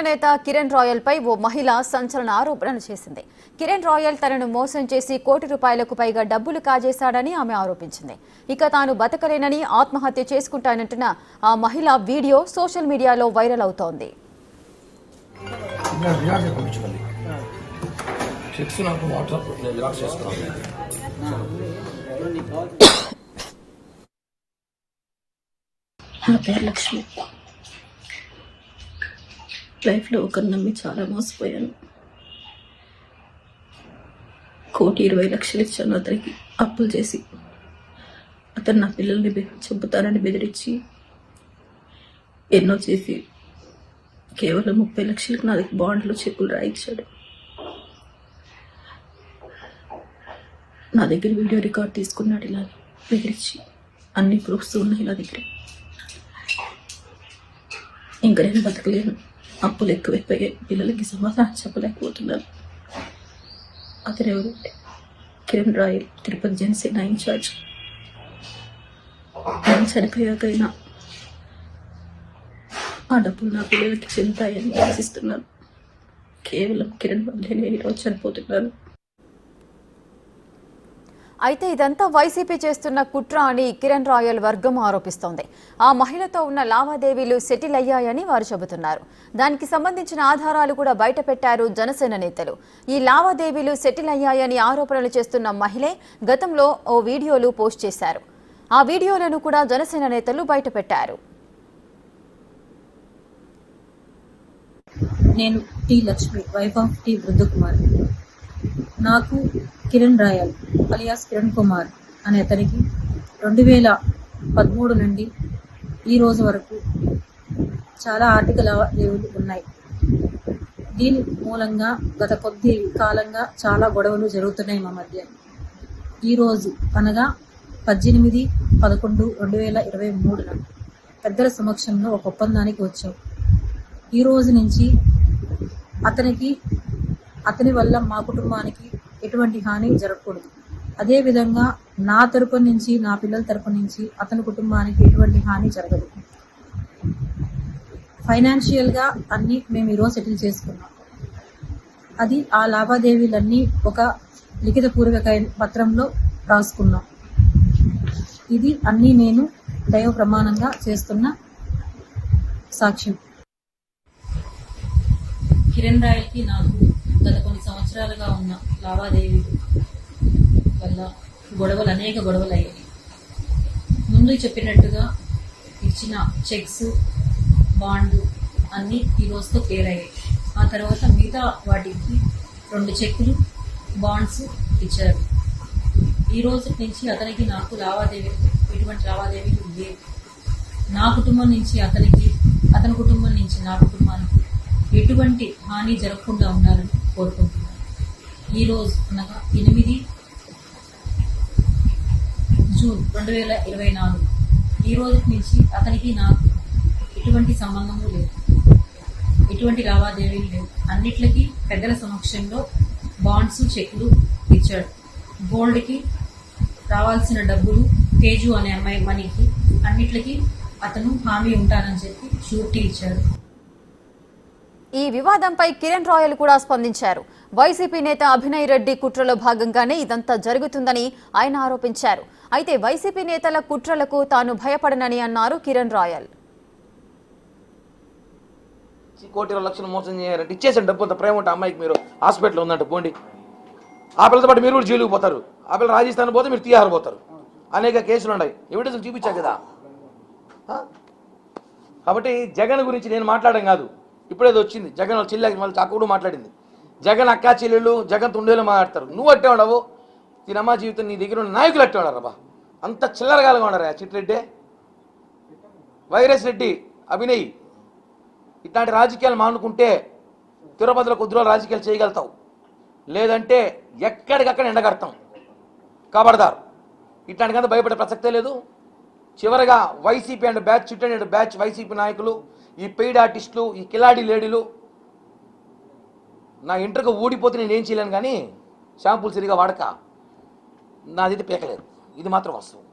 నేత కిరణ్ రాయల్ పై ఓ మహిళ సంచలన ఆరోపణలు చేసింది. కిరణ్ రాయల్ తనను మోసం చేసి ₹1 కోట్లకు పైగా డబ్బులు కాజేశాడని ఆమె ఆరోపించింది. ఇక తాను బతకలేనని ఆత్మహత్య చేసుకుంటానంటున్న ఆ మహిళ వీడియో సోషల్ మీడియాలో వైరల్ అవుతోంది. నా పేరు లక్ష్మి. లైఫ్లో ఒకరు నమ్మి చాలా మోసపోయాను. 1,20,00,000 ఇచ్చాను అతనికి అప్పులు చేసి. అతను నా పిల్లల్ని చంపుతానని బెదిరించి ఎన్నో చేసి కేవలం 30 లక్షలకు నా దగ్గర బాండ్లో చెక్కులు రాయించాడు. నా దగ్గర వీడియో రికార్డ్ తీసుకున్నాడు. ఇలా బెదిరించి అన్ని ప్రూఫ్స్ ఉన్నాయి నా దగ్గర. ఇంకా నేను బతకలేను, అప్పులు ఎక్కువైపోయాయి, పిల్లలకి సమాధానం చెప్పలేకపోతున్నాను. అతను ఎవరు? కిరణ్ రాయల్, తిరుపతి జనసేన ఇన్ఛార్జ్. నేను చనిపోయాకైనా ఆ డబ్బులు నా పిల్లలకి చెందుతాయని ఆశిస్తున్నాను. కేవలం కిరణ్ వల్లే నేను ఈరోజు చనిపోతున్నాను. అయితే ఇదంతా వైసీపీ చేస్తున్న కుట్ర అని కిరణ్ రాయల్ వర్గం ఆరోపిస్తోంది. ఆ మహిళతో ఉన్న లావాదేవీలు సెటిల్ అయ్యాయని వారు చెబుతున్నారు. దానికి సంబంధించిన ఆధారాలు కూడా బయటపెట్టారు జనసేన నేతలు. ఈ లావాదేవీలు సెటిల్ అయ్యాయని ఆరోపణలు చేస్తున్న మహిళే గతంలో ఓ వీడియోలు పోస్ట్ చేశారు. ఆ వీడియోలను కూడా జనసేన నేతలు బయటపెట్టారు. నేను T Lakshmi, wife of T Brindakumar. నాకు కిరణ్ రాయల్ అలియాస్ కిరణ్ కుమార్ అనే అతనికి 2013 నుండి ఈ రోజు వరకు చాలా ఆర్థిక లావాదేవీలు ఉన్నాయి. దీని మూలంగా గత కొద్ది కాలంగా చాలా గొడవలు జరుగుతున్నాయి మా మధ్య. ఈరోజు అనగా 18/11/2023 పెద్దల సమక్షంలో ఒక ఒప్పందానికి వచ్చాం. ఈ రోజు నుంచి అతని వల్ల మా కుటుంబానికి ఎటువంటి హాని జరగకూడదు. అదేవిధంగా నా తరపు నుంచి, నా పిల్లల తరపు నుంచి అతని కుటుంబానికి ఎటువంటి హాని జరగదు. ఫైనాన్షియల్గా అన్నీ మేము ఈరోజు సెటిల్ చేసుకున్నాం. అది ఆ లావాదేవీలన్నీ ఒక లిఖితపూర్వక పత్రంలో రాసుకున్నాం. ఇది అన్నీ నేను దైవ ప్రమాణంగా చేస్తున్న సాక్ష్యం. కిరణ్ రాయల్కి నాకు గత కొన్ని సంవత్సరాలుగా ఉన్న లావాదేవీలు వల్ల అనేక గొడవలు అయ్యాయి. ముందు చెప్పినట్టుగా ఇచ్చిన చెక్స్, బాండ్ అన్నీ ఈ రోజుతో క్లియర్ అయ్యాయి. ఆ తర్వాత మిగతా వాటికి 2 చెక్కులు, బాండ్స్ ఇచ్చారు. ఈ రోజు నుంచి అతనికి నాకు ఎటువంటి లావాదేవీలు లేవు. నా కుటుంబం నుంచి అతనికి, అతని కుటుంబం నుంచి నా కుటుంబానికి ఎటువంటి హాని జరగకుండా ఉండాలని కోరుకుంటున్నాను. ఈరోజు అనగా 8 జూన్ 2024 ఈ రోజు నుంచి అతనికి నాకు ఎటువంటి సంబంధము లేదు, ఎటువంటి లావాదేవీలు లేవు. అన్నిట్లకి పెద్దల సమక్షంలో బాండ్స్, చెక్లు ఇచ్చాడు. గోల్డ్కి రావాల్సిన డబ్బులు, తేజు అనే అమ్మాయి మనీకి అన్నిట్లకి అతను హామీ ఉంటానని చెప్పి షూరిటీ ఇచ్చాడు. ఈ వివాదంపై కిరణ్ రాయల్ కూడా స్పందించారు. వైసీపీ నేత అభినయ్ రెడ్డి కుట్రలో భాగంగానే ఇదంతా జరుగుతుందని ఆయన ఆరోపించారు. అయితే వైసీపీ నేతల కుట్రలకు తాను భయపడనని అన్నారు కిరణ్ రాయల్. 1,20,00,000 మోసం చేయారంటే ఇచ్చేసాను డబ్బు. అంత ప్రేమ ఉంటే అమ్మాయికి, మీరు హాస్పిటల్ ఉందంటే పోండి, ఆ పిల్లతో పాటు మీరు కూడా జైలుకి పోతారు, ఆ పిల్లలు రాజస్థాన్ పోతే మీరు తీహార్ పోతారు. అనేక కేసులు ఉన్నాయి, ఎవిడెన్స్ చూపించా కదా. కాబట్టి జగన్ గురించి నేను మాట్లాడడం కాదు, ఇప్పుడేదో వచ్చింది జగన్ చెల్లెకి, మళ్ళీ అక్క కూడా మాట్లాడింది. జగన్ అక్కా చెల్లెళ్ళు, జగన్ తుండేళ్ళు మాట్లాడతారు. నువ్వు అట్టే ఉండవు, దీనమ్మా జీవితం నీ దగ్గర ఉన్న నాయకులు అట్టే ఉండరబ్బా. అంత చిల్లరగాలుగా ఉండరా చిట్రెడ్డి, వైరస్ రెడ్డి, అభినయ్. ఇట్లాంటి రాజకీయాలు మానుకుంటే తిరుపతిలో కొద్ది రోజులు రాజకీయాలు చేయగలుగుతావు, లేదంటే ఎక్కడికక్కడ ఎండగడతాం. కాబడదారు, ఇట్లాంటికంతా భయపడే ప్రసక్తే లేదు. చివరిగా వైసీపీ అండ్ బ్యాచ్, చిట్టండి బ్యాచ్ వైసీపీ నాయకులు, ఈ పెయిడ్ ఆర్టిస్టులు, ఈ కిలాడి లేడీలు, నా ఇంటర్గా ఊడిపోతే నేను ఏం చేయలేను, కానీ షాంపూలు సరిగా వాడక నాదైతే పీకలేదు. ఇది మాత్రం వాస్తవం.